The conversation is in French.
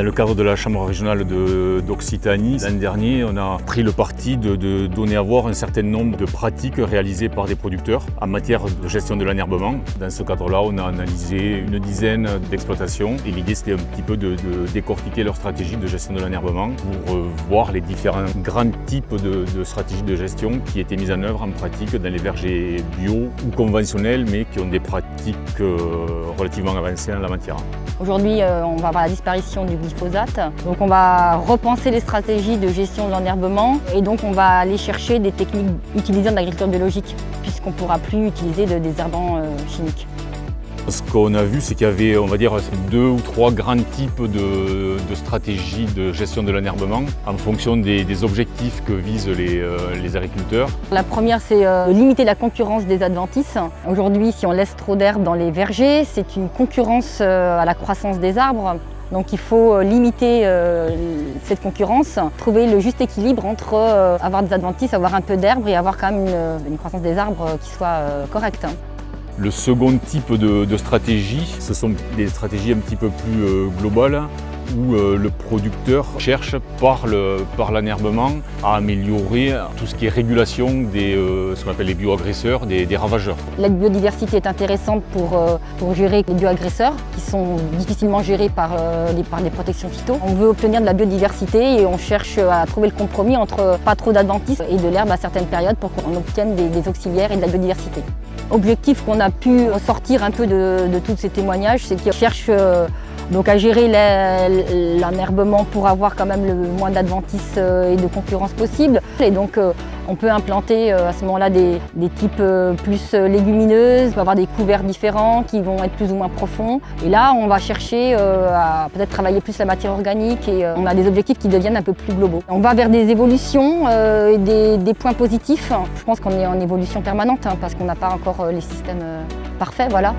Dans le cadre de la Chambre régionale d'Occitanie, l'an dernier, on a pris le parti de donner à voir un certain nombre de pratiques réalisées par des producteurs en matière de gestion de l'enherbement. Dans ce cadre-là, on a analysé une dizaine d'exploitations et l'idée c'était un petit peu de décortiquer leur stratégie de gestion de l'enherbement pour voir les différents grands types de stratégies de gestion qui étaient mises en œuvre en pratique dans les vergers bio ou conventionnels mais qui ont des pratiques relativement avancées en la matière. Aujourd'hui, on va avoir la disparition du glyphosate. Donc on va repenser les stratégies de gestion de l'enherbement et donc on va aller chercher des techniques utilisées en agriculture biologique puisqu'on ne pourra plus utiliser de désherbants chimiques. Ce qu'on a vu, c'est qu'il y avait, on va dire, 2 ou 3 grands types de stratégies de gestion de l'enherbement en fonction des objectifs que visent les agriculteurs. La première, c'est limiter la concurrence des adventices. Aujourd'hui, si on laisse trop d'herbe dans les vergers, c'est une concurrence à la croissance des arbres. Donc il faut limiter cette concurrence, trouver le juste équilibre entre avoir des adventices, avoir un peu d'herbe et avoir quand même une croissance des arbres qui soit correcte. Le second type de stratégie, ce sont des stratégies un petit peu plus globales où le producteur cherche par l'enherbement à améliorer tout ce qui est régulation ce qu'on appelle les bioagresseurs, des ravageurs. La biodiversité est intéressante pour gérer les bioagresseurs qui sont difficilement gérés par les protections phyto. On veut obtenir de la biodiversité et on cherche à trouver le compromis entre pas trop d'adventices et de l'herbe à certaines périodes pour qu'on obtienne des auxiliaires et de la biodiversité. Objectif qu'on a pu ressortir un peu de tous ces témoignages, c'est qu'ils cherchent donc à gérer l'enherbement pour avoir quand même le moins d'adventices et de concurrence possible. Et donc on peut implanter à ce moment-là des types plus légumineuses, on peut avoir des couverts différents qui vont être plus ou moins profonds. Et là on va chercher à peut-être travailler plus la matière organique et on a des objectifs qui deviennent un peu plus globaux. On va vers des évolutions et des points positifs. Je pense qu'on est en évolution permanente parce qu'on n'a pas encore les systèmes parfaits. Voilà.